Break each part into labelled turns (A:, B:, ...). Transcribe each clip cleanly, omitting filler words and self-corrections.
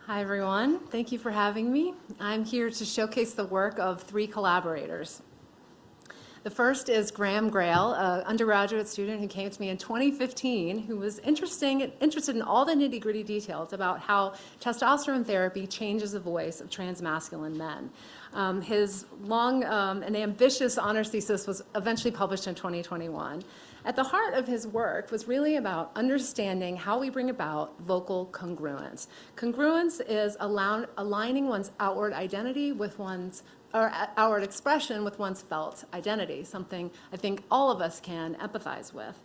A: Hi, everyone. Thank you for having me. I'm here to showcase the work of three collaborators. The first is Graham Grail, an undergraduate student who came to me in 2015, who was interested in all the nitty-gritty details about how testosterone therapy changes the voice of transmasculine men. His long and ambitious honors thesis was eventually published in 2021. At the heart of his work was really about understanding how we bring about vocal congruence. Congruence is aligning one's outward identity with one's or outward expression with one's felt identity, something I think all of us can empathize with.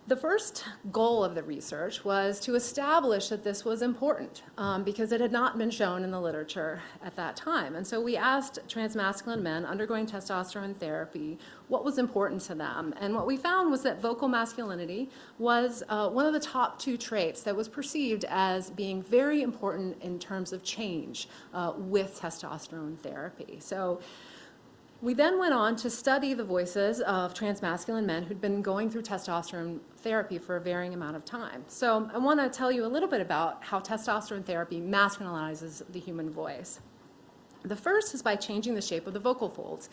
A: The first goal of the research was to establish that this was important because it had not been shown in the literature at that time. And so we asked transmasculine men undergoing testosterone therapy what was important to them. And what we found was that vocal masculinity was one of the top two traits that was perceived as being very important in terms of change with testosterone therapy. So we then went on to study the voices of transmasculine men who'd been going through testosterone therapy for a varying amount of time. So I want to tell you a little bit about how testosterone therapy masculinizes the human voice. The first is by changing the shape of the vocal folds.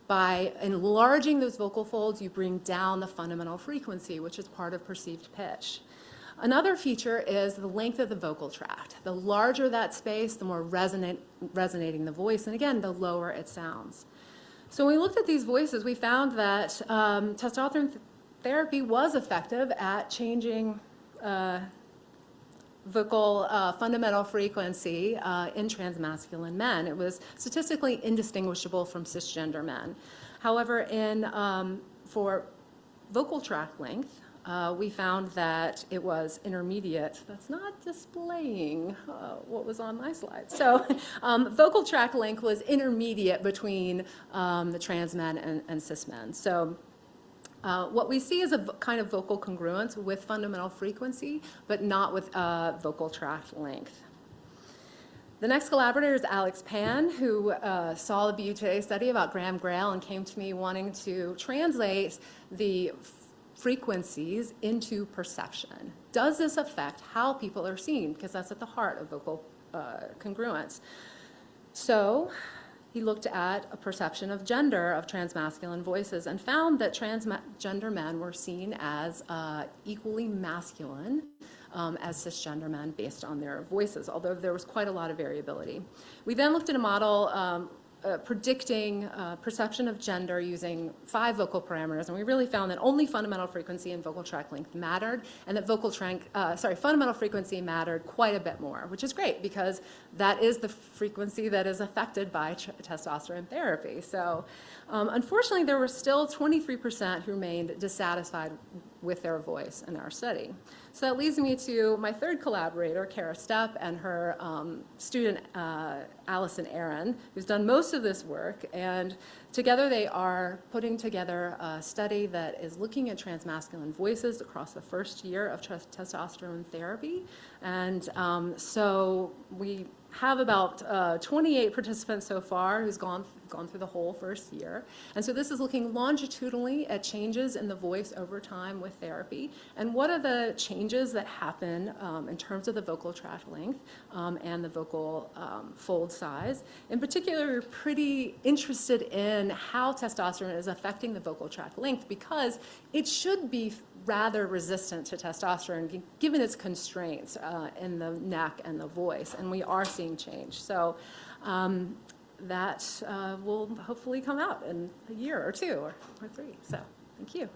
A: By enlarging those vocal folds, you bring down the fundamental frequency, which is part of perceived pitch. Another feature is the length of the vocal tract. The larger that space, the more resonating the voice, and again, the lower it sounds. So when we looked at these voices, we found that testosterone therapy was effective at changing vocal fundamental frequency in transmasculine men. It was statistically indistinguishable from cisgender men. However, for vocal tract length, we found that it was intermediate. That's not displaying what was on my slide. So vocal tract length was intermediate between the trans men and cis men. So what we see is a kind of vocal congruence with fundamental frequency, but not with vocal tract length. The next collaborator is Alex Pan, who saw the BU Today study about Graham Grail and came to me wanting to translate the frequencies into perception. Does this affect how people are seen? Because that's at the heart of vocal congruence. So he looked at a perception of gender of transmasculine voices and found that transgender men were seen as equally masculine as cisgender men based on their voices, although there was quite a lot of variability. We then looked at a model predicting perception of gender using 5 vocal parameters, and we really found that only fundamental frequency and vocal tract length mattered, and that fundamental frequency mattered quite a bit more, which is great because that is the frequency that is affected by testosterone therapy. So unfortunately, there were still 23% who remained dissatisfied with their voice in our study. So that leads me to my third collaborator, Kara Stepp, and her student, Allison Aaron, who's done most of this work. And together they are putting together a study that is looking at transmasculine voices across the first year of testosterone therapy. And so we have about 28 participants so far who's gone through the whole first year. And so this is looking longitudinally at changes in the voice over time with therapy, and what are the changes that happen in terms of the vocal tract length and the vocal fold size. In particular, we're pretty interested in how testosterone is affecting the vocal tract length because it should be rather resistant to testosterone given its constraints in the neck and the voice, and we are seeing change. So that will hopefully come out in a year or 2 or 3. So thank you.